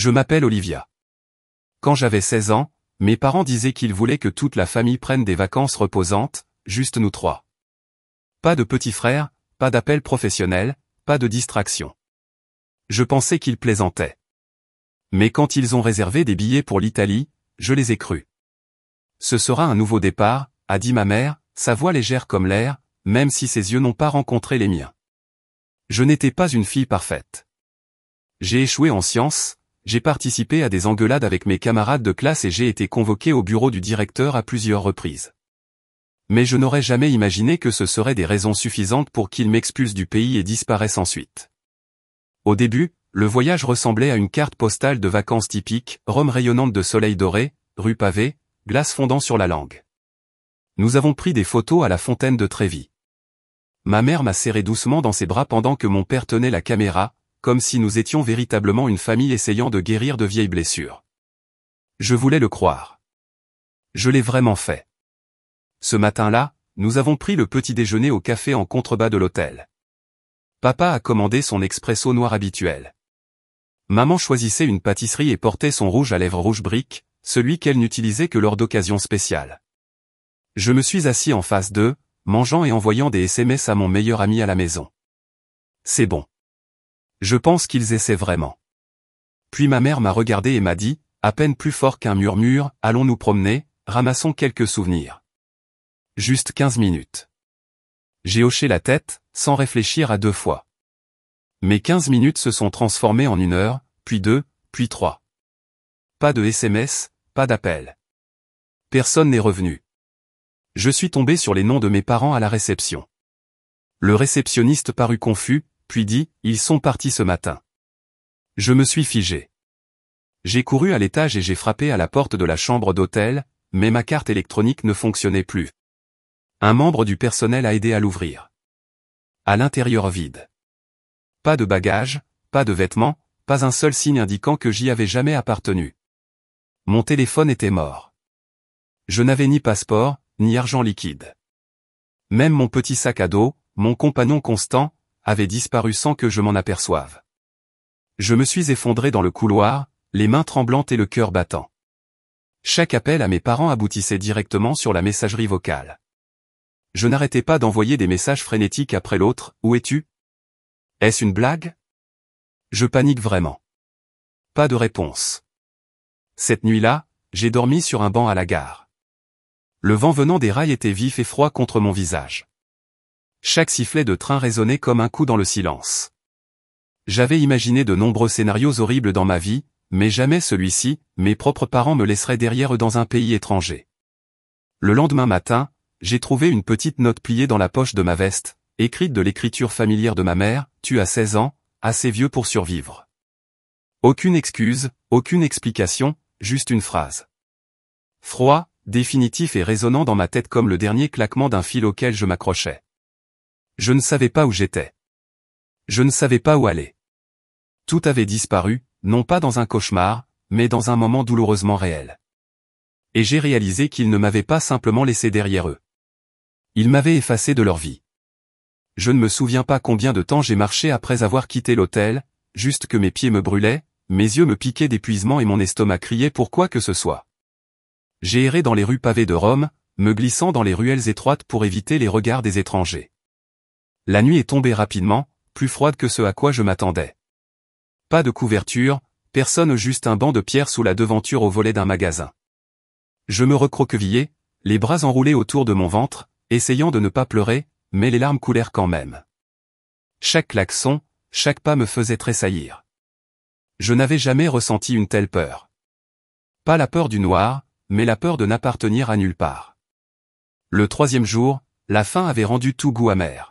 Je m'appelle Olivia. Quand j'avais 16 ans, mes parents disaient qu'ils voulaient que toute la famille prenne des vacances reposantes, juste nous trois. Pas de petits frères, pas d'appel professionnel, pas de distraction. Je pensais qu'ils plaisantaient. Mais quand ils ont réservé des billets pour l'Italie, je les ai crus. Ce sera un nouveau départ, a dit ma mère, sa voix légère comme l'air, même si ses yeux n'ont pas rencontré les miens. Je n'étais pas une fille parfaite. J'ai échoué en sciences, j'ai participé à des engueulades avec mes camarades de classe et j'ai été convoqué au bureau du directeur à plusieurs reprises. Mais je n'aurais jamais imaginé que ce seraient des raisons suffisantes pour qu'il m'expulse du pays et disparaisse ensuite. Au début, le voyage ressemblait à une carte postale de vacances typique, Rome rayonnante de soleil doré, rue pavée, glace fondant sur la langue. Nous avons pris des photos à la fontaine de Trévi. Ma mère m'a serré doucement dans ses bras pendant que mon père tenait la caméra, comme si nous étions véritablement une famille essayant de guérir de vieilles blessures. Je voulais le croire. Je l'ai vraiment fait. Ce matin-là, nous avons pris le petit déjeuner au café en contrebas de l'hôtel. Papa a commandé son expresso noir habituel. Maman choisissait une pâtisserie et portait son rouge à lèvres rouge brique, celui qu'elle n'utilisait que lors d'occasions spéciales. Je me suis assis en face d'eux, mangeant et envoyant des SMS à mon meilleur ami à la maison. C'est bon. Je pense qu'ils essaient vraiment. Puis ma mère m'a regardé et m'a dit, à peine plus fort qu'un murmure, allons nous promener, ramassons quelques souvenirs. Juste 15 minutes. J'ai hoché la tête, sans réfléchir à deux fois. Mes 15 minutes se sont transformées en 1 heure, puis 2, puis 3. Pas de SMS, pas d'appel. Personne n'est revenu. Je suis tombé sur les noms de mes parents à la réception. Le réceptionniste parut confus, puis dit, ils sont partis ce matin. Je me suis figé. J'ai couru à l'étage et j'ai frappé à la porte de la chambre d'hôtel, mais ma carte électronique ne fonctionnait plus. Un membre du personnel a aidé à l'ouvrir. À l'intérieur vide. Pas de bagages, pas de vêtements, pas un seul signe indiquant que j'y avais jamais appartenu. Mon téléphone était mort. Je n'avais ni passeport, ni argent liquide. Même mon petit sac à dos, mon compagnon constant, avait disparu sans que je m'en aperçoive. Je me suis effondré dans le couloir, les mains tremblantes et le cœur battant. Chaque appel à mes parents aboutissait directement sur la messagerie vocale. Je n'arrêtais pas d'envoyer des messages frénétiques après l'autre, où es-tu? Est-ce une blague? Je panique vraiment. Pas de réponse. Cette nuit-là, j'ai dormi sur un banc à la gare. Le vent venant des rails était vif et froid contre mon visage. Chaque sifflet de train résonnait comme un coup dans le silence. J'avais imaginé de nombreux scénarios horribles dans ma vie, mais jamais celui-ci, mes propres parents me laisseraient derrière eux dans un pays étranger. Le lendemain matin, j'ai trouvé une petite note pliée dans la poche de ma veste, écrite de l'écriture familière de ma mère, tu as 16 ans, assez vieux pour survivre. Aucune excuse, aucune explication, juste une phrase. Froid, définitif et résonnant dans ma tête comme le dernier claquement d'un fil auquel je m'accrochais. Je ne savais pas où j'étais. Je ne savais pas où aller. Tout avait disparu, non pas dans un cauchemar, mais dans un moment douloureusement réel. Et j'ai réalisé qu'ils ne m'avaient pas simplement laissé derrière eux. Ils m'avaient effacé de leur vie. Je ne me souviens pas combien de temps j'ai marché après avoir quitté l'hôtel, juste que mes pieds me brûlaient, mes yeux me piquaient d'épuisement et mon estomac criait pour quoi que ce soit. J'ai erré dans les rues pavées de Rome, me glissant dans les ruelles étroites pour éviter les regards des étrangers. La nuit est tombée rapidement, plus froide que ce à quoi je m'attendais. Pas de couverture, personne, juste un banc de pierre sous la devanture au volet d'un magasin. Je me recroquevillai, les bras enroulés autour de mon ventre, essayant de ne pas pleurer, mais les larmes coulèrent quand même. Chaque klaxon, chaque pas me faisait tressaillir. Je n'avais jamais ressenti une telle peur. Pas la peur du noir, mais la peur de n'appartenir à nulle part. Le 3e jour, la faim avait rendu tout goût amer.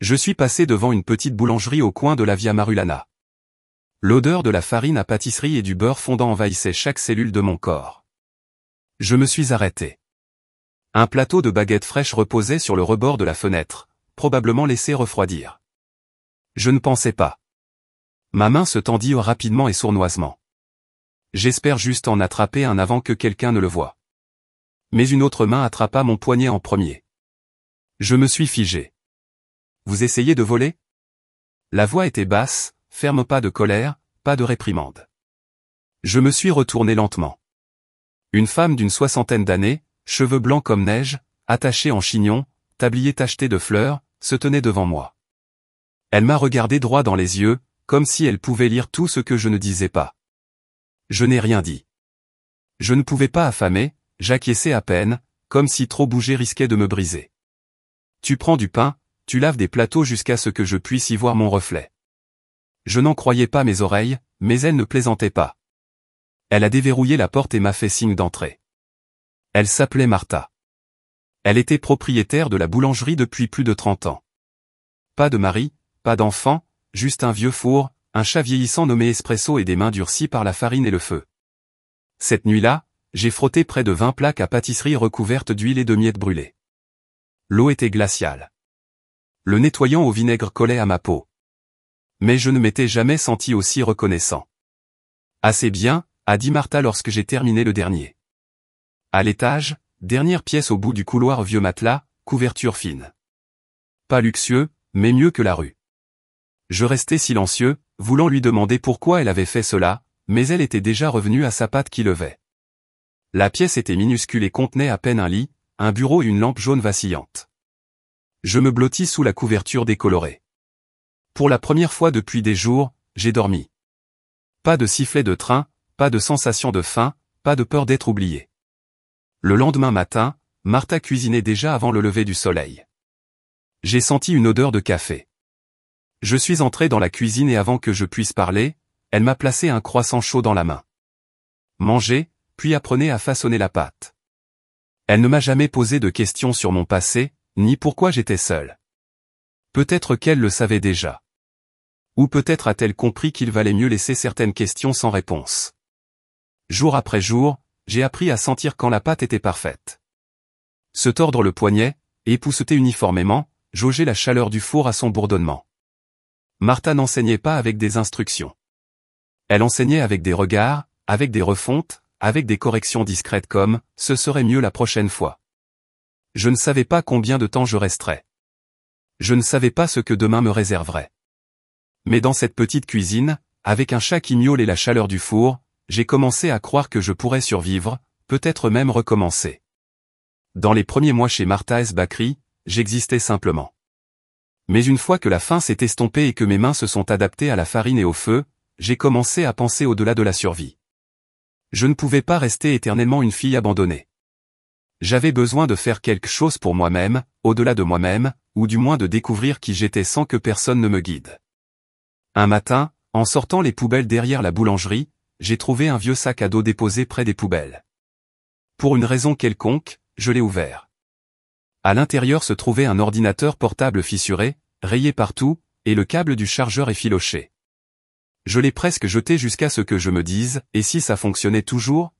Je suis passé devant une petite boulangerie au coin de la Via Marulana. L'odeur de la farine à pâtisserie et du beurre fondant envahissait chaque cellule de mon corps. Je me suis arrêté. Un plateau de baguettes fraîches reposait sur le rebord de la fenêtre, probablement laissé refroidir. Je ne pensais pas. Ma main se tendit rapidement et sournoisement. J'espère juste en attraper un avant que quelqu'un ne le voie. Mais une autre main attrapa mon poignet en premier. Je me suis figé. Vous essayez de voler? La voix était basse, ferme, pas de colère, pas de réprimande. Je me suis retourné lentement. Une femme d'une 60aine d'années, cheveux blancs comme neige, attachés en chignon, tablier tacheté de fleurs, se tenait devant moi. Elle m'a regardé droit dans les yeux, comme si elle pouvait lire tout ce que je ne disais pas. Je n'ai rien dit. Je ne pouvais pas affamer, j'acquiesçais à peine, comme si trop bouger risquait de me briser. Tu prends du pain, tu laves des plateaux jusqu'à ce que je puisse y voir mon reflet. Je n'en croyais pas mes oreilles, mais elle ne plaisantait pas. Elle a déverrouillé la porte et m'a fait signe d'entrer. Elle s'appelait Martha. Elle était propriétaire de la boulangerie depuis plus de 30 ans. Pas de mari, pas d'enfant, juste un vieux four, un chat vieillissant nommé Espresso et des mains durcies par la farine et le feu. Cette nuit-là, j'ai frotté près de 20 plaques à pâtisserie recouvertes d'huile et de miettes brûlées. L'eau était glaciale. Le nettoyant au vinaigre collait à ma peau. Mais je ne m'étais jamais senti aussi reconnaissant. Assez bien, a dit Martha lorsque j'ai terminé le dernier. À l'étage, dernière pièce au bout du couloir, vieux matelas, couverture fine. Pas luxueux, mais mieux que la rue. Je restais silencieux, voulant lui demander pourquoi elle avait fait cela, mais elle était déjà revenue à sa patte qui levait. La pièce était minuscule et contenait à peine un lit, un bureau et une lampe jaune vacillante. Je me blottis sous la couverture décolorée. Pour la première fois depuis des jours, j'ai dormi. Pas de sifflet de train, pas de sensation de faim, pas de peur d'être oublié. Le lendemain matin, Martha cuisinait déjà avant le lever du soleil. J'ai senti une odeur de café. Je suis entré dans la cuisine et avant que je puisse parler, elle m'a placé un croissant chaud dans la main. Mangez, puis apprenez à façonner la pâte. Elle ne m'a jamais posé de questions sur mon passé, ni pourquoi j'étais seul. Peut-être qu'elle le savait déjà. Ou peut-être a-t-elle compris qu'il valait mieux laisser certaines questions sans réponse. Jour après jour, j'ai appris à sentir quand la pâte était parfaite. Se tordre le poignet, épousseter uniformément, jauger la chaleur du four à son bourdonnement. Martha n'enseignait pas avec des instructions. Elle enseignait avec des regards, avec des refontes, avec des corrections discrètes comme « ce serait mieux la prochaine fois ». Je ne savais pas combien de temps je resterais. Je ne savais pas ce que demain me réserverait. Mais dans cette petite cuisine, avec un chat qui miaule et la chaleur du four, j'ai commencé à croire que je pourrais survivre, peut-être même recommencer. Dans les premiers mois chez Martha S. Bakri, j'existais simplement. Mais une fois que la faim s'est estompée et que mes mains se sont adaptées à la farine et au feu, j'ai commencé à penser au-delà de la survie. Je ne pouvais pas rester éternellement une fille abandonnée. J'avais besoin de faire quelque chose pour moi-même, au-delà de moi-même, ou du moins de découvrir qui j'étais sans que personne ne me guide. Un matin, en sortant les poubelles derrière la boulangerie, j'ai trouvé un vieux sac à dos déposé près des poubelles. Pour une raison quelconque, je l'ai ouvert. À l'intérieur se trouvait un ordinateur portable fissuré, rayé partout, et le câble du chargeur effiloché. Je l'ai presque jeté jusqu'à ce que je me dise, et si ça fonctionnait toujours ?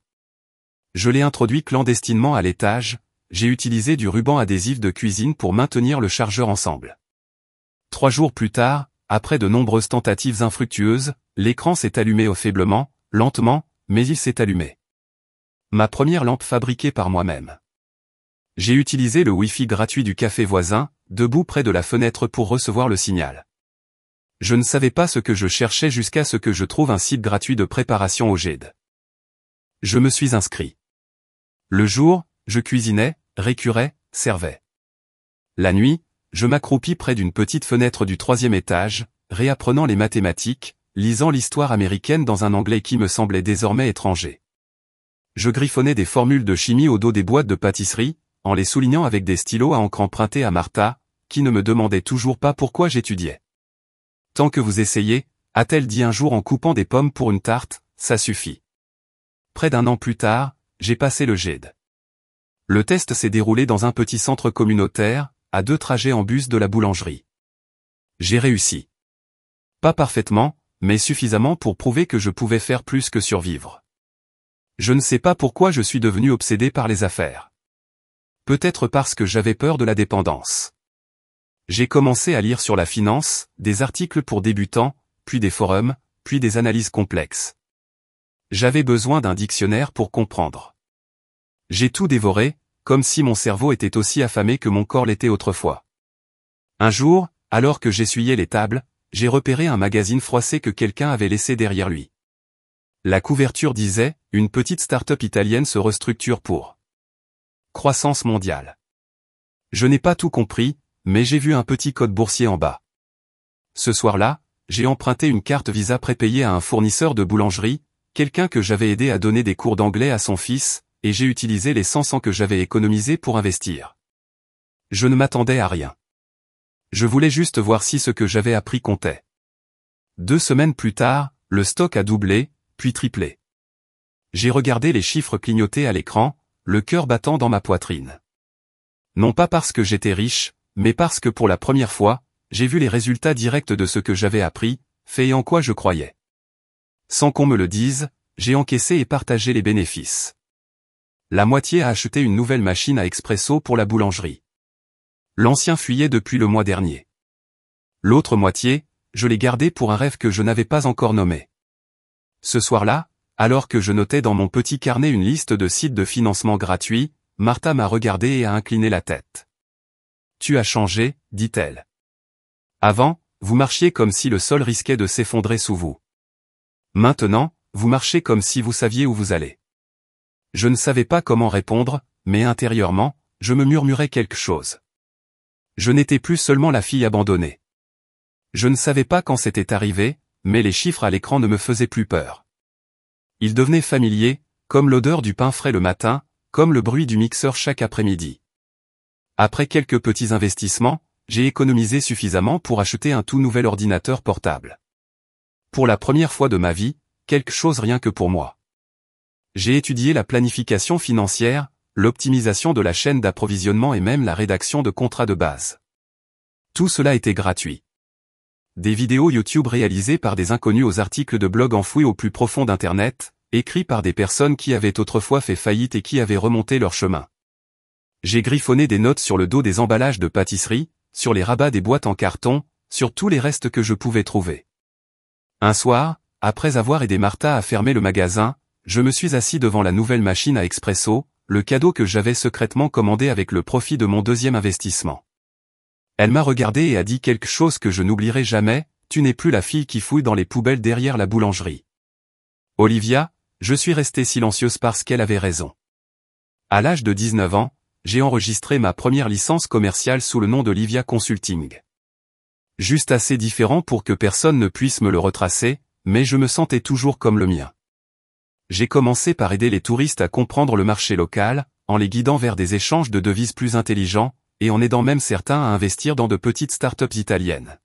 Je l'ai introduit clandestinement à l'étage, j'ai utilisé du ruban adhésif de cuisine pour maintenir le chargeur ensemble. 3 jours plus tard, après de nombreuses tentatives infructueuses, l'écran s'est allumé faiblement, lentement, mais il s'est allumé. Ma première lampe fabriquée par moi-même. J'ai utilisé le Wi-Fi gratuit du café voisin, debout près de la fenêtre pour recevoir le signal. Je ne savais pas ce que je cherchais jusqu'à ce que je trouve un site gratuit de préparation au GED. Je me suis inscrit. Le jour, je cuisinais, récurais, servais. La nuit, je m'accroupis près d'une petite fenêtre du 3e étage, réapprenant les mathématiques, lisant l'histoire américaine dans un anglais qui me semblait désormais étranger. Je griffonnais des formules de chimie au dos des boîtes de pâtisserie, en les soulignant avec des stylos à encre empruntés à Martha, qui ne me demandait toujours pas pourquoi j'étudiais. Tant que vous essayez, a-t-elle dit un jour en coupant des pommes pour une tarte, ça suffit. Près d'1 an plus tard, j'ai passé le GED. Le test s'est déroulé dans un petit centre communautaire, à 2 trajets en bus de la boulangerie. J'ai réussi. Pas parfaitement, mais suffisamment pour prouver que je pouvais faire plus que survivre. Je ne sais pas pourquoi je suis devenu obsédé par les affaires. Peut-être parce que j'avais peur de la dépendance. J'ai commencé à lire sur la finance, des articles pour débutants, puis des forums, puis des analyses complexes. J'avais besoin d'un dictionnaire pour comprendre. J'ai tout dévoré, comme si mon cerveau était aussi affamé que mon corps l'était autrefois. Un jour, alors que j'essuyais les tables, j'ai repéré un magazine froissé que quelqu'un avait laissé derrière lui. La couverture disait « Une petite start-up italienne se restructure pour croissance mondiale ». Je n'ai pas tout compris, mais j'ai vu un petit code boursier en bas. Ce soir-là, j'ai emprunté une carte Visa prépayée à un fournisseur de boulangerie, quelqu'un que j'avais aidé à donner des cours d'anglais à son fils, et j'ai utilisé les 100 que j'avais économisés pour investir. Je ne m'attendais à rien. Je voulais juste voir si ce que j'avais appris comptait. 2 semaines plus tard, le stock a doublé, puis triplé. J'ai regardé les chiffres clignoter à l'écran, le cœur battant dans ma poitrine. Non pas parce que j'étais riche, mais parce que pour la première fois, j'ai vu les résultats directs de ce que j'avais appris, fait et en quoi je croyais. Sans qu'on me le dise, j'ai encaissé et partagé les bénéfices. La moitié a acheté une nouvelle machine à expresso pour la boulangerie. L'ancien fuyait depuis le mois dernier. L'autre moitié, je l'ai gardé pour un rêve que je n'avais pas encore nommé. Ce soir-là, alors que je notais dans mon petit carnet une liste de sites de financement gratuits, Martha m'a regardé et a incliné la tête. « Tu as changé », dit-elle. « Avant, vous marchiez comme si le sol risquait de s'effondrer sous vous. Maintenant, vous marchez comme si vous saviez où vous allez. » Je ne savais pas comment répondre, mais intérieurement, je me murmurais quelque chose. Je n'étais plus seulement la fille abandonnée. Je ne savais pas quand c'était arrivé, mais les chiffres à l'écran ne me faisaient plus peur. Ils devenaient familiers, comme l'odeur du pain frais le matin, comme le bruit du mixeur chaque après-midi. Après quelques petits investissements, j'ai économisé suffisamment pour acheter un tout nouvel ordinateur portable. Pour la première fois de ma vie, quelque chose rien que pour moi. J'ai étudié la planification financière, l'optimisation de la chaîne d'approvisionnement et même la rédaction de contrats de base. Tout cela était gratuit. Des vidéos YouTube réalisées par des inconnus aux articles de blog enfouis au plus profond d'Internet, écrits par des personnes qui avaient autrefois fait faillite et qui avaient remonté leur chemin. J'ai griffonné des notes sur le dos des emballages de pâtisserie, sur les rabats des boîtes en carton, sur tous les restes que je pouvais trouver. Un soir, après avoir aidé Martha à fermer le magasin, je me suis assis devant la nouvelle machine à expresso, le cadeau que j'avais secrètement commandé avec le profit de mon deuxième investissement. Elle m'a regardé et a dit quelque chose que je n'oublierai jamais, « Tu n'es plus la fille qui fouille dans les poubelles derrière la boulangerie. » Olivia, je suis restée silencieuse parce qu'elle avait raison. À l'âge de 19 ans, j'ai enregistré ma première licence commerciale sous le nom de Livia Consulting. Juste assez différent pour que personne ne puisse me le retracer, mais je me sentais toujours comme le mien. J'ai commencé par aider les touristes à comprendre le marché local, en les guidant vers des échanges de devises plus intelligents, et en aidant même certains à investir dans de petites startups italiennes.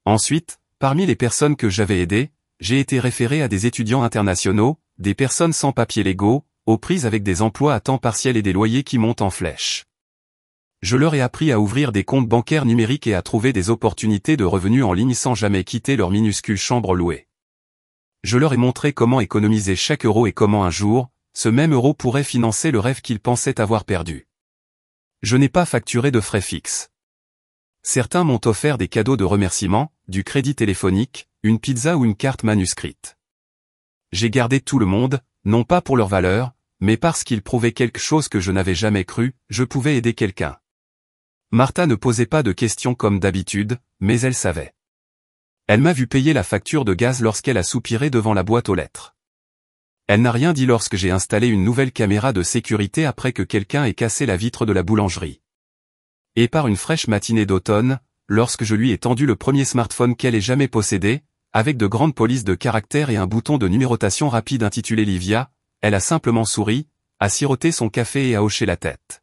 Ensuite, parmi les personnes que j'avais aidées, j'ai été référé à des étudiants internationaux, des personnes sans papiers légaux, aux prises avec des emplois à temps partiel et des loyers qui montent en flèche. Je leur ai appris à ouvrir des comptes bancaires numériques et à trouver des opportunités de revenus en ligne sans jamais quitter leur minuscule chambre louée. Je leur ai montré comment économiser chaque euro et comment un jour, ce même euro pourrait financer le rêve qu'ils pensaient avoir perdu. Je n'ai pas facturé de frais fixes. Certains m'ont offert des cadeaux de remerciement, du crédit téléphonique, une pizza ou une carte manuscrite. J'ai gardé tout le monde, non pas pour leur valeur, mais parce qu'ils prouvaient quelque chose que je n'avais jamais cru, je pouvais aider quelqu'un. Martha ne posait pas de questions comme d'habitude, mais elle savait. Elle m'a vu payer la facture de gaz lorsqu'elle a soupiré devant la boîte aux lettres. Elle n'a rien dit lorsque j'ai installé une nouvelle caméra de sécurité après que quelqu'un ait cassé la vitre de la boulangerie. Et par une fraîche matinée d'automne, lorsque je lui ai tendu le premier smartphone qu'elle ait jamais possédé, avec de grandes polices de caractères et un bouton de numérotation rapide intitulé Livia, elle a simplement souri, a siroté son café et a hoché la tête.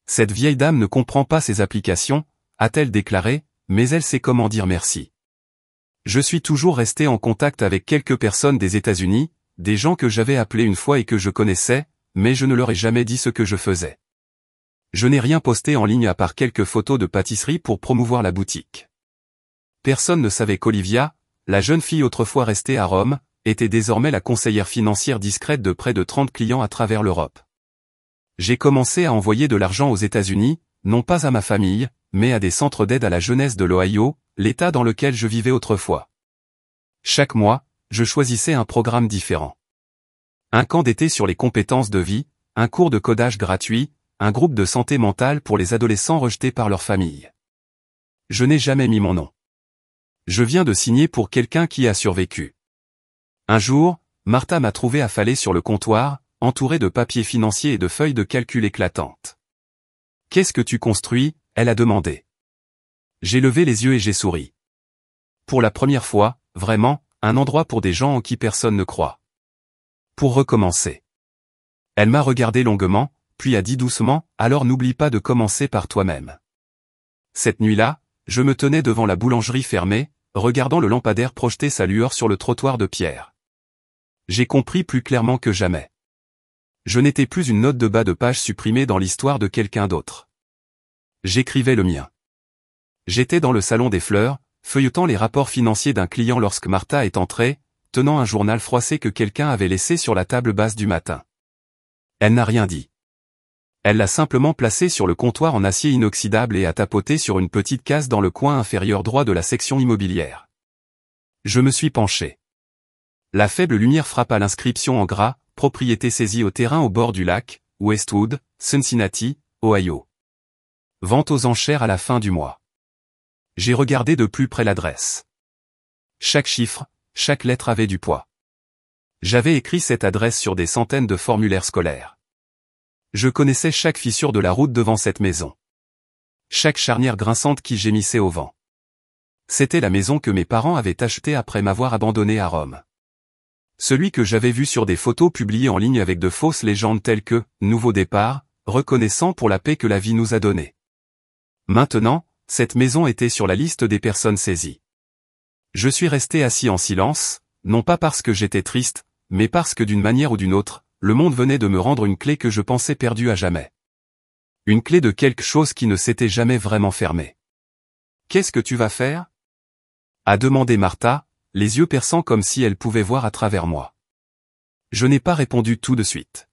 Cette vieille dame ne comprend pas ces applications, a-t-elle déclaré, mais elle sait comment dire merci. Je suis toujours resté en contact avec quelques personnes des États-Unis, des gens que j'avais appelés une fois et que je connaissais, mais je ne leur ai jamais dit ce que je faisais. Je n'ai rien posté en ligne à part quelques photos de pâtisserie pour promouvoir la boutique. Personne ne savait qu'Olivia, la jeune fille autrefois restée à Rome, était désormais la conseillère financière discrète de près de 30 clients à travers l'Europe. J'ai commencé à envoyer de l'argent aux États-Unis, non pas à ma famille, mais à des centres d'aide à la jeunesse de l'Ohio, l'État dans lequel je vivais autrefois. Chaque mois, je choisissais un programme différent. Un camp d'été sur les compétences de vie, un cours de codage gratuit, un groupe de santé mentale pour les adolescents rejetés par leur famille. Je n'ai jamais mis mon nom. Je viens de signer pour quelqu'un qui a survécu. Un jour, Martha m'a trouvé affalé sur le comptoir, entouré de papiers financiers et de feuilles de calcul éclatantes. « Qu'est-ce que tu construis ?» elle a demandé. J'ai levé les yeux et j'ai souri. Pour la première fois, vraiment, un endroit pour des gens en qui personne ne croit. Pour recommencer. Elle m'a regardé longuement, puis a dit doucement, « Alors n'oublie pas de commencer par toi-même. » Cette nuit-là, je me tenais devant la boulangerie fermée, regardant le lampadaire projeter sa lueur sur le trottoir de pierre. J'ai compris plus clairement que jamais. Je n'étais plus une note de bas de page supprimée dans l'histoire de quelqu'un d'autre. J'écrivais le mien. J'étais dans le salon des fleurs, feuilletant les rapports financiers d'un client lorsque Martha est entrée, tenant un journal froissé que quelqu'un avait laissé sur la table basse du matin. Elle n'a rien dit. Elle l'a simplement placé sur le comptoir en acier inoxydable et a tapoté sur une petite case dans le coin inférieur droit de la section immobilière. Je me suis penché. La faible lumière frappa l'inscription en gras, « Propriété saisie au terrain au bord du lac, Westwood, Cincinnati, Ohio. Vente aux enchères à la fin du mois. » J'ai regardé de plus près l'adresse. Chaque chiffre, chaque lettre avait du poids. J'avais écrit cette adresse sur des centaines de formulaires scolaires. Je connaissais chaque fissure de la route devant cette maison. Chaque charnière grinçante qui gémissait au vent. C'était la maison que mes parents avaient achetée après m'avoir abandonné à Rome. Celui que j'avais vu sur des photos publiées en ligne avec de fausses légendes telles que « Nouveau départ, reconnaissant pour la paix que la vie nous a donnée ». Maintenant, cette maison était sur la liste des personnes saisies. Je suis resté assis en silence, non pas parce que j'étais triste, mais parce que d'une manière ou d'une autre, le monde venait de me rendre une clé que je pensais perdue à jamais. Une clé de quelque chose qui ne s'était jamais vraiment fermée. « Qu'est-ce que tu vas faire ?» a demandé Martha, les yeux perçants comme si elle pouvait voir à travers moi. Je n'ai pas répondu tout de suite.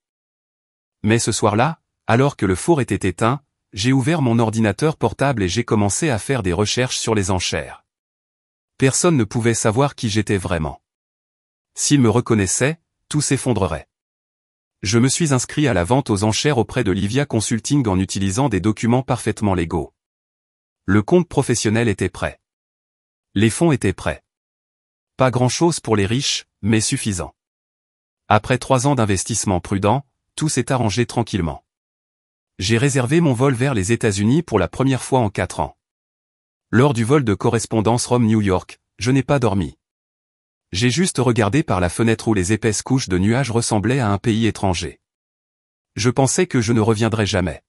Mais ce soir-là, alors que le four était éteint, j'ai ouvert mon ordinateur portable et j'ai commencé à faire des recherches sur les enchères. Personne ne pouvait savoir qui j'étais vraiment. S'il me reconnaissait, tout s'effondrerait. Je me suis inscrit à la vente aux enchères auprès de Livia Consulting en utilisant des documents parfaitement légaux. Le compte professionnel était prêt. Les fonds étaient prêts. Pas grand-chose pour les riches, mais suffisant. Après 3 ans d'investissement prudent, tout s'est arrangé tranquillement. J'ai réservé mon vol vers les États-Unis pour la première fois en 4 ans. Lors du vol de correspondance Rome-New York, je n'ai pas dormi. J'ai juste regardé par la fenêtre où les épaisses couches de nuages ressemblaient à un pays étranger. Je pensais que je ne reviendrais jamais.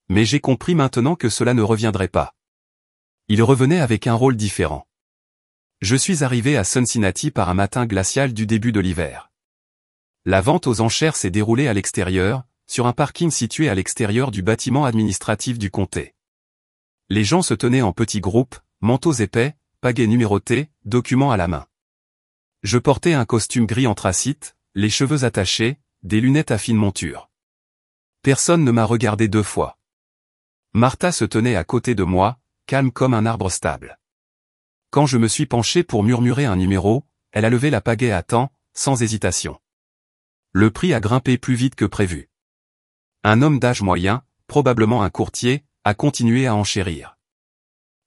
Mais j'ai compris maintenant que cela ne reviendrait pas. Il revenait avec un rôle différent. Je suis arrivé à Cincinnati par un matin glacial du début de l'hiver. La vente aux enchères s'est déroulée à l'extérieur, sur un parking situé à l'extérieur du bâtiment administratif du comté. Les gens se tenaient en petits groupes, manteaux épais, pagaies numérotées, documents à la main. Je portais un costume gris anthracite, les cheveux attachés, des lunettes à fine monture. Personne ne m'a regardé 2 fois. Martha se tenait à côté de moi, calme comme un arbre stable. Quand je me suis penché pour murmurer un numéro, elle a levé la pagaie à temps, sans hésitation. Le prix a grimpé plus vite que prévu. Un homme d'âge moyen, probablement un courtier, a continué à enchérir.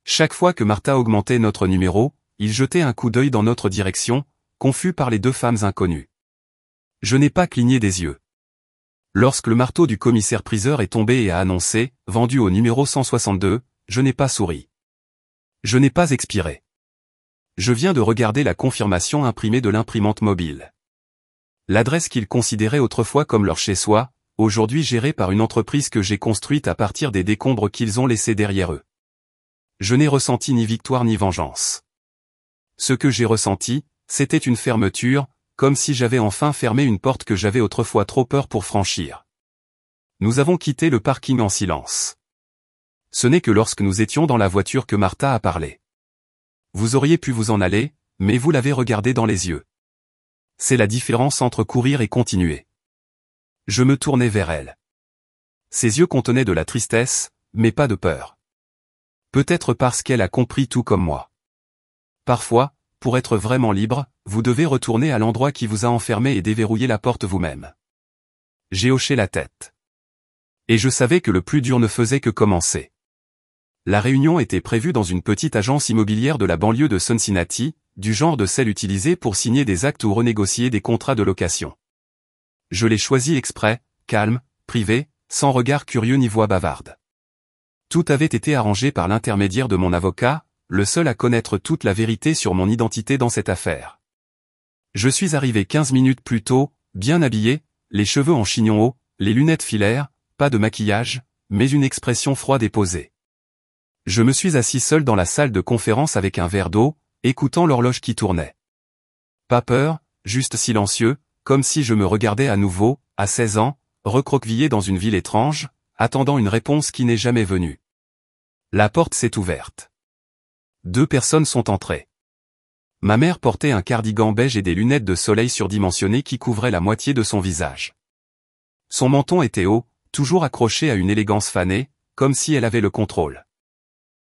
Chaque fois que Martha augmentait notre numéro, il jetait un coup d'œil dans notre direction, confus par les 2 femmes inconnues. Je n'ai pas cligné des yeux. Lorsque le marteau du commissaire-priseur est tombé et a annoncé « Vendu au numéro 162 », je n'ai pas souri. Je n'ai pas expiré. Je viens de regarder la confirmation imprimée de l'imprimante mobile. L'adresse qu'ils considéraient autrefois comme leur chez-soi, aujourd'hui gérée par une entreprise que j'ai construite à partir des décombres qu'ils ont laissés derrière eux. Je n'ai ressenti ni victoire ni vengeance. Ce que j'ai ressenti, c'était une fermeture, comme si j'avais enfin fermé une porte que j'avais autrefois trop peur pour franchir. Nous avons quitté le parking en silence. Ce n'est que lorsque nous étions dans la voiture que Martha a parlé. Vous auriez pu vous en aller, mais vous l'avez regardé dans les yeux. C'est la différence entre courir et continuer. Je me tournai vers elle. Ses yeux contenaient de la tristesse, mais pas de peur. Peut-être parce qu'elle a compris tout comme moi. Parfois, pour être vraiment libre, vous devez retourner à l'endroit qui vous a enfermé et déverrouiller la porte vous-même. J'ai hoché la tête. Et je savais que le plus dur ne faisait que commencer. La réunion était prévue dans une petite agence immobilière de la banlieue de Cincinnati, du genre de celle utilisée pour signer des actes ou renégocier des contrats de location. Je l'ai choisi exprès, calme, privé, sans regard curieux ni voix bavarde. Tout avait été arrangé par l'intermédiaire de mon avocat, le seul à connaître toute la vérité sur mon identité dans cette affaire. Je suis arrivé 15 minutes plus tôt, bien habillé, les cheveux en chignon haut, les lunettes filaires, pas de maquillage, mais une expression froide et posée. Je me suis assis seul dans la salle de conférence avec un verre d'eau, écoutant l'horloge qui tournait. Pas peur, juste silencieux, comme si je me regardais à nouveau, à 16 ans, recroquevillé dans une ville étrange, attendant une réponse qui n'est jamais venue. La porte s'est ouverte. 2 personnes sont entrées. Ma mère portait un cardigan beige et des lunettes de soleil surdimensionnées qui couvraient la moitié de son visage. Son menton était haut, toujours accroché à une élégance fanée, comme si elle avait le contrôle.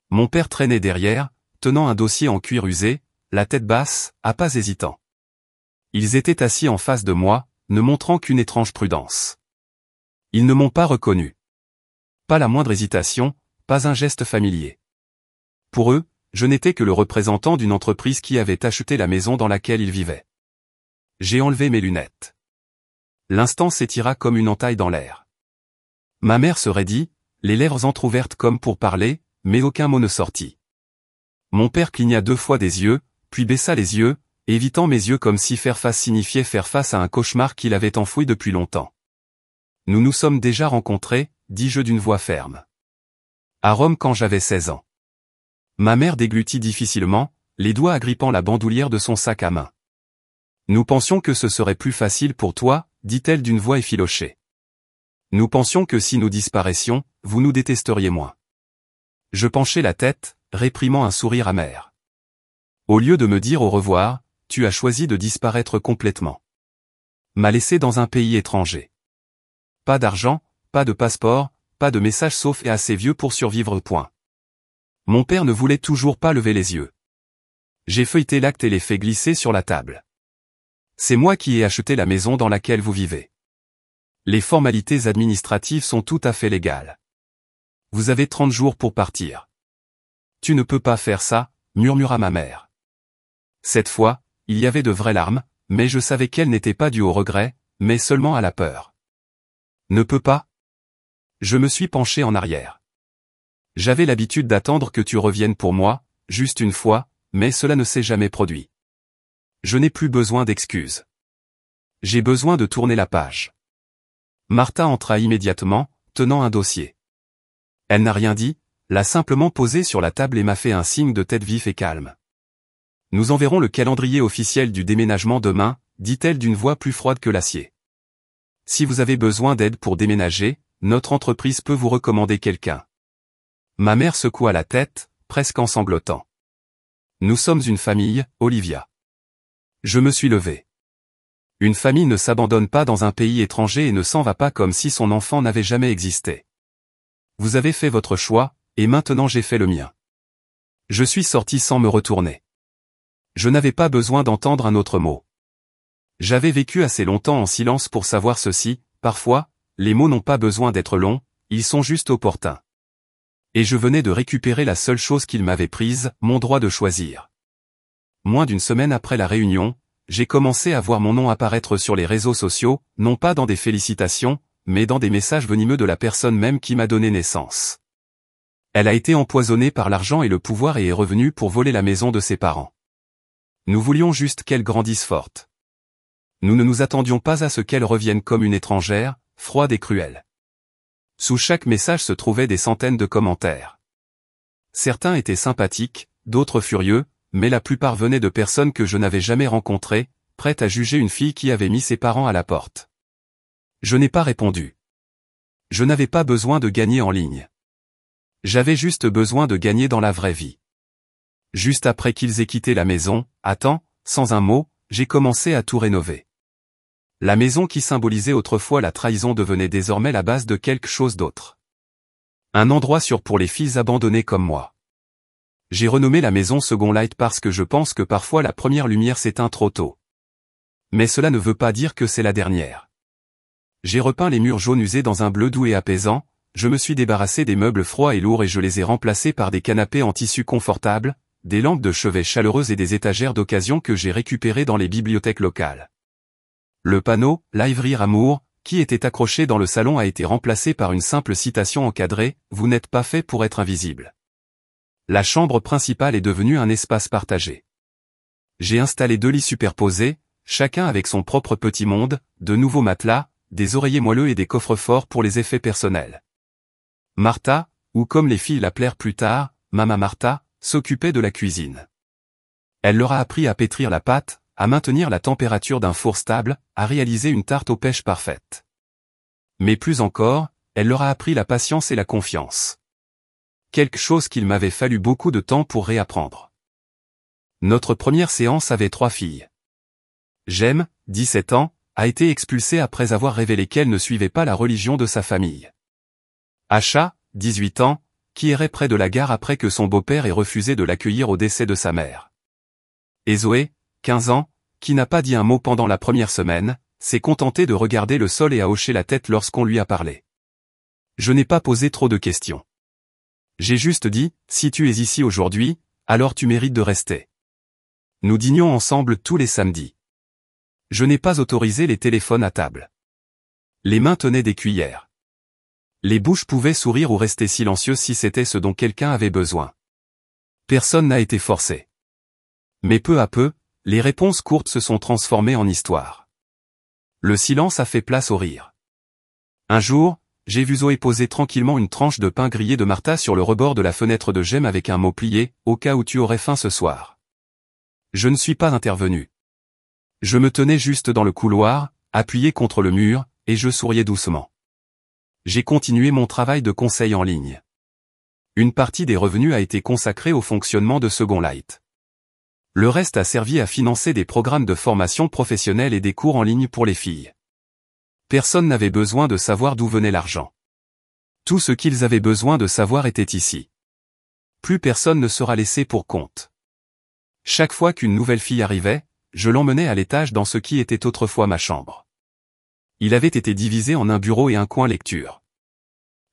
Mon père traînait derrière, tenant un dossier en cuir usé, la tête basse, à pas hésitant. Ils étaient assis en face de moi, ne montrant qu'une étrange prudence. Ils ne m'ont pas reconnu. Pas la moindre hésitation, pas un geste familier. Pour eux, je n'étais que le représentant d'une entreprise qui avait acheté la maison dans laquelle ils vivaient. J'ai enlevé mes lunettes. L'instant s'étira comme une entaille dans l'air. Ma mère se raidit, les lèvres entr'ouvertes comme pour parler, mais aucun mot ne sortit. Mon père cligna 2 fois des yeux, puis baissa les yeux, évitant mes yeux comme si faire face signifiait faire face à un cauchemar qu'il avait enfoui depuis longtemps. Nous nous sommes déjà rencontrés, dis-je d'une voix ferme. À Rome quand j'avais 16 ans. Ma mère déglutit difficilement, les doigts agrippant la bandoulière de son sac à main. Nous pensions que ce serait plus facile pour toi, dit-elle d'une voix effilochée. Nous pensions que si nous disparaissions, vous nous détesteriez moins. Je penchai la tête, réprimant un sourire amer. Au lieu de me dire au revoir, tu as choisi de disparaître complètement. M'a laissé dans un pays étranger. Pas d'argent, pas de passeport, pas de message sauf et assez vieux pour survivre. Point. Mon père ne voulait toujours pas lever les yeux. J'ai feuilleté l'acte et les fait glisser sur la table. C'est moi qui ai acheté la maison dans laquelle vous vivez. Les formalités administratives sont tout à fait légales. Vous avez 30 jours pour partir. Tu ne peux pas faire ça, murmura ma mère. Cette fois, il y avait de vraies larmes, mais je savais qu'elles n'étaient pas dues au regret, mais seulement à la peur. Ne peux pas? Je me suis penché en arrière. J'avais l'habitude d'attendre que tu reviennes pour moi, juste une fois, mais cela ne s'est jamais produit. Je n'ai plus besoin d'excuses. J'ai besoin de tourner la page. Martha entra immédiatement, tenant un dossier. Elle n'a rien dit, l'a simplement posé sur la table et m'a fait un signe de tête vif et calme. Nous enverrons le calendrier officiel du déménagement demain, dit-elle d'une voix plus froide que l'acier. Si vous avez besoin d'aide pour déménager, notre entreprise peut vous recommander quelqu'un. Ma mère secoua la tête, presque en sanglotant. Nous sommes une famille, Olivia. Je me suis levé. Une famille ne s'abandonne pas dans un pays étranger et ne s'en va pas comme si son enfant n'avait jamais existé. Vous avez fait votre choix, et maintenant j'ai fait le mien. Je suis sorti sans me retourner. Je n'avais pas besoin d'entendre un autre mot. J'avais vécu assez longtemps en silence pour savoir ceci, parfois, les mots n'ont pas besoin d'être longs, ils sont juste opportuns. Et je venais de récupérer la seule chose qu'il m'avait prise, mon droit de choisir. Moins d'une semaine après la réunion, j'ai commencé à voir mon nom apparaître sur les réseaux sociaux, non pas dans des félicitations, mais dans des messages venimeux de la personne même qui m'a donné naissance. Elle a été empoisonnée par l'argent et le pouvoir et est revenue pour voler la maison de ses parents. Nous voulions juste qu'elle grandisse forte. Nous ne nous attendions pas à ce qu'elle revienne comme une étrangère, froide et cruelle. Sous chaque message se trouvaient des centaines de commentaires. Certains étaient sympathiques, d'autres furieux, mais la plupart venaient de personnes que je n'avais jamais rencontrées, prêtes à juger une fille qui avait mis ses parents à la porte. Je n'ai pas répondu. Je n'avais pas besoin de gagner en ligne. J'avais juste besoin de gagner dans la vraie vie. Juste après qu'ils aient quitté la maison, à temps, sans un mot, j'ai commencé à tout rénover. La maison qui symbolisait autrefois la trahison devenait désormais la base de quelque chose d'autre. Un endroit sûr pour les filles abandonnées comme moi. J'ai renommé la maison Second Light parce que je pense que parfois la première lumière s'éteint trop tôt. Mais cela ne veut pas dire que c'est la dernière. J'ai repeint les murs jaunes usés dans un bleu doux et apaisant, je me suis débarrassé des meubles froids et lourds et je les ai remplacés par des canapés en tissu confortable, des lampes de chevet chaleureuses et des étagères d'occasion que j'ai récupérées dans les bibliothèques locales. Le panneau « Librairie Amour », qui était accroché dans le salon a été remplacé par une simple citation encadrée « Vous n'êtes pas fait pour être invisible ». La chambre principale est devenue un espace partagé. J'ai installé 2 lits superposés, chacun avec son propre petit monde, de nouveaux matelas, des oreillers moelleux et des coffres-forts pour les effets personnels. Martha, ou comme les filles l'appelèrent plus tard, Mama Martha, s'occupait de la cuisine. Elle leur a appris à pétrir la pâte, à maintenir la température d'un four stable, à réaliser une tarte aux pêches parfaite. Mais plus encore, elle leur a appris la patience et la confiance. Quelque chose qu'il m'avait fallu beaucoup de temps pour réapprendre. Notre première séance avait 3 filles. Jem, 17 ans, a été expulsée après avoir révélé qu'elle ne suivait pas la religion de sa famille. Asha, 18 ans, qui errait près de la gare après que son beau-père ait refusé de l'accueillir au décès de sa mère. Et Zoé, 15 ans, qui n'a pas dit un mot pendant la première semaine, s'est contentée de regarder le sol et a hoché la tête lorsqu'on lui a parlé. Je n'ai pas posé trop de questions. J'ai juste dit, si tu es ici aujourd'hui, alors tu mérites de rester. Nous dînions ensemble tous les samedis. Je n'ai pas autorisé les téléphones à table. Les mains tenaient des cuillères. Les bouches pouvaient sourire ou rester silencieuses si c'était ce dont quelqu'un avait besoin. Personne n'a été forcé. Mais peu à peu, les réponses courtes se sont transformées en histoires. Le silence a fait place au rire. Un jour, j'ai vu Zoé poser tranquillement une tranche de pain grillé de Martha sur le rebord de la fenêtre de Jem avec un mot plié, au cas où tu aurais faim ce soir. Je ne suis pas intervenu. Je me tenais juste dans le couloir, appuyé contre le mur, et je souriais doucement. J'ai continué mon travail de conseil en ligne. Une partie des revenus a été consacrée au fonctionnement de Second Light. Le reste a servi à financer des programmes de formation professionnelle et des cours en ligne pour les filles. Personne n'avait besoin de savoir d'où venait l'argent. Tout ce qu'ils avaient besoin de savoir était ici. Plus personne ne sera laissé pour compte. Chaque fois qu'une nouvelle fille arrivait, je l'emmenais à l'étage dans ce qui était autrefois ma chambre. Il avait été divisé en un bureau et un coin lecture.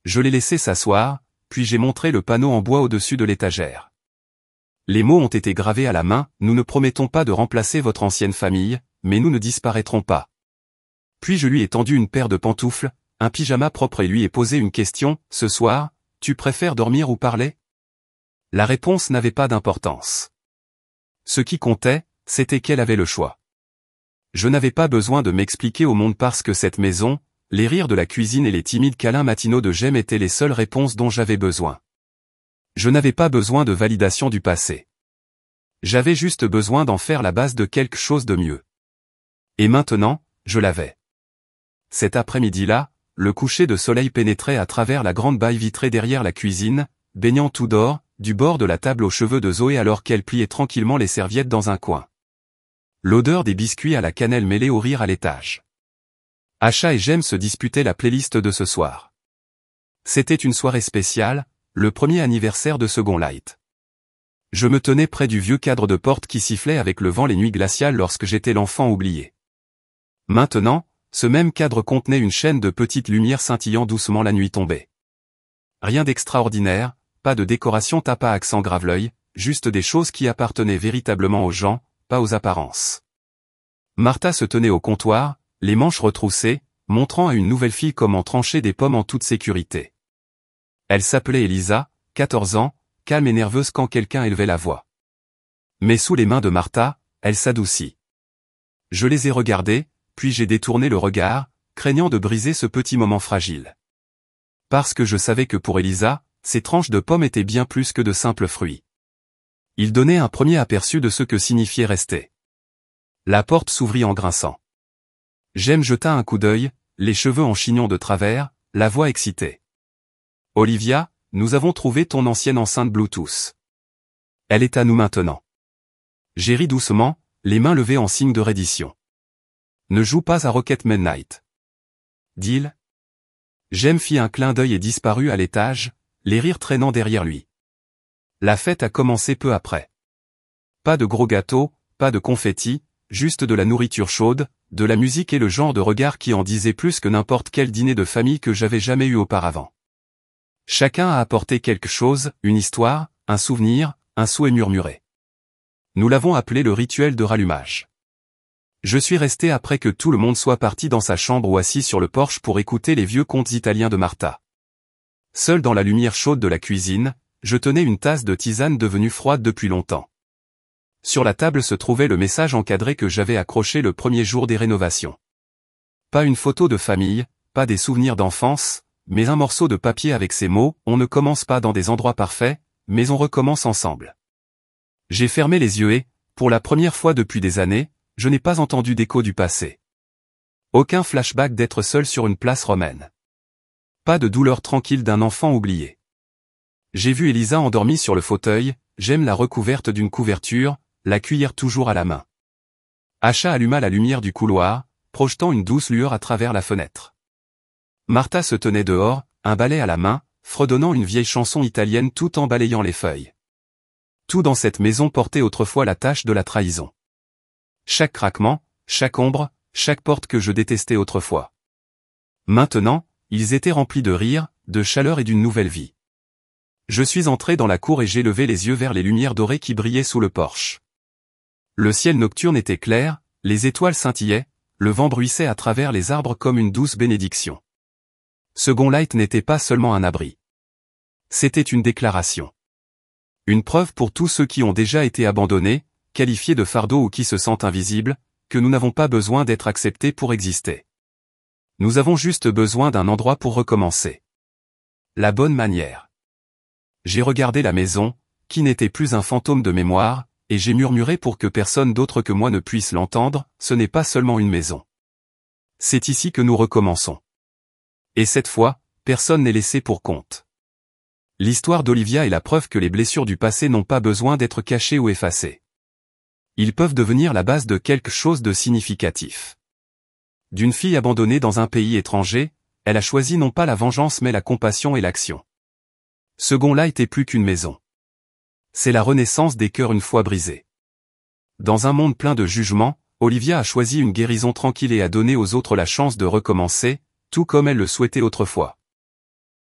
Je l'ai laissé s'asseoir, puis j'ai montré le panneau en bois au-dessus de l'étagère. Les mots ont été gravés à la main, nous ne promettons pas de remplacer votre ancienne famille, mais nous ne disparaîtrons pas. Puis je lui ai tendu une paire de pantoufles, un pyjama propre et lui ai posé une question, ce soir, tu préfères dormir ou parler? La réponse n'avait pas d'importance. Ce qui comptait, c'était qu'elle avait le choix. Je n'avais pas besoin de m'expliquer au monde parce que cette maison, les rires de la cuisine et les timides câlins matinaux de Jem étaient les seules réponses dont j'avais besoin. Je n'avais pas besoin de validation du passé. J'avais juste besoin d'en faire la base de quelque chose de mieux. Et maintenant, je l'avais. Cet après-midi-là, le coucher de soleil pénétrait à travers la grande baille vitrée derrière la cuisine, baignant tout d'or, du bord de la table aux cheveux de Zoé alors qu'elle pliait tranquillement les serviettes dans un coin. L'odeur des biscuits à la cannelle mêlée au rire à l'étage. Asha et Jem se disputaient la playlist de ce soir. C'était une soirée spéciale, le premier anniversaire de Second Light. Je me tenais près du vieux cadre de porte qui sifflait avec le vent les nuits glaciales lorsque j'étais l'enfant oublié. Maintenant, ce même cadre contenait une chaîne de petites lumières scintillant doucement la nuit tombée. Rien d'extraordinaire, pas de décoration tape à accent grave-l'œil, juste des choses qui appartenaient véritablement aux gens, pas aux apparences. Martha se tenait au comptoir, les manches retroussées, montrant à une nouvelle fille comment trancher des pommes en toute sécurité. Elle s'appelait Elisa, 14 ans, calme et nerveuse quand quelqu'un élevait la voix. Mais sous les mains de Martha, elle s'adoucit. Je les ai regardées, puis j'ai détourné le regard, craignant de briser ce petit moment fragile. Parce que je savais que pour Elisa, ces tranches de pommes étaient bien plus que de simples fruits. Ils donnaient un premier aperçu de ce que signifiait rester. La porte s'ouvrit en grinçant. Jem jeta un coup d'œil, les cheveux en chignon de travers, la voix excitée. « Olivia, nous avons trouvé ton ancienne enceinte Bluetooth. Elle est à nous maintenant. » J'ai ri doucement, les mains levées en signe de reddition. « Ne joue pas à Rocket Midnight. » Deal. Jem fit un clin d'œil et disparut à l'étage, les rires traînant derrière lui. La fête a commencé peu après. Pas de gros gâteaux, pas de confettis, juste de la nourriture chaude, de la musique et le genre de regard qui en disait plus que n'importe quel dîner de famille que j'avais jamais eu auparavant. Chacun a apporté quelque chose, une histoire, un souvenir, un souhait murmuré. Nous l'avons appelé le rituel de rallumage. Je suis resté après que tout le monde soit parti dans sa chambre ou assis sur le porche pour écouter les vieux contes italiens de Martha. Seul dans la lumière chaude de la cuisine, je tenais une tasse de tisane devenue froide depuis longtemps. Sur la table se trouvait le message encadré que j'avais accroché le premier jour des rénovations. Pas une photo de famille, pas des souvenirs d'enfance, mais un morceau de papier avec ces mots « On ne commence pas dans des endroits parfaits, mais on recommence ensemble ». J'ai fermé les yeux et, pour la première fois depuis des années, je n'ai pas entendu d'écho du passé. Aucun flashback d'être seul sur une place romaine. Pas de douleur tranquille d'un enfant oublié. J'ai vu Elisa endormie sur le fauteuil, j'aime la recouverte d'une couverture, la cuillère toujours à la main. Acha alluma la lumière du couloir, projetant une douce lueur à travers la fenêtre. Martha se tenait dehors, un balai à la main, fredonnant une vieille chanson italienne tout en balayant les feuilles. Tout dans cette maison portait autrefois la tache de la trahison. Chaque craquement, chaque ombre, chaque porte que je détestais autrefois. Maintenant, ils étaient remplis de rire, de chaleur et d'une nouvelle vie. Je suis entré dans la cour et j'ai levé les yeux vers les lumières dorées qui brillaient sous le porche. Le ciel nocturne était clair, les étoiles scintillaient, le vent bruissait à travers les arbres comme une douce bénédiction. Second Light n'était pas seulement un abri. C'était une déclaration. Une preuve pour tous ceux qui ont déjà été abandonnés, qualifiés de fardeaux ou qui se sentent invisibles, que nous n'avons pas besoin d'être acceptés pour exister. Nous avons juste besoin d'un endroit pour recommencer. La bonne manière. J'ai regardé la maison, qui n'était plus un fantôme de mémoire, et j'ai murmuré pour que personne d'autre que moi ne puisse l'entendre, ce n'est pas seulement une maison. C'est ici que nous recommençons. Et cette fois, personne n'est laissé pour compte. L'histoire d'Olivia est la preuve que les blessures du passé n'ont pas besoin d'être cachées ou effacées. Ils peuvent devenir la base de quelque chose de significatif. D'une fille abandonnée dans un pays étranger, elle a choisi non pas la vengeance mais la compassion et l'action. Second Light est plus qu'une maison. C'est la renaissance des cœurs une fois brisés. Dans un monde plein de jugements, Olivia a choisi une guérison tranquille et a donné aux autres la chance de recommencer, tout comme elle le souhaitait autrefois.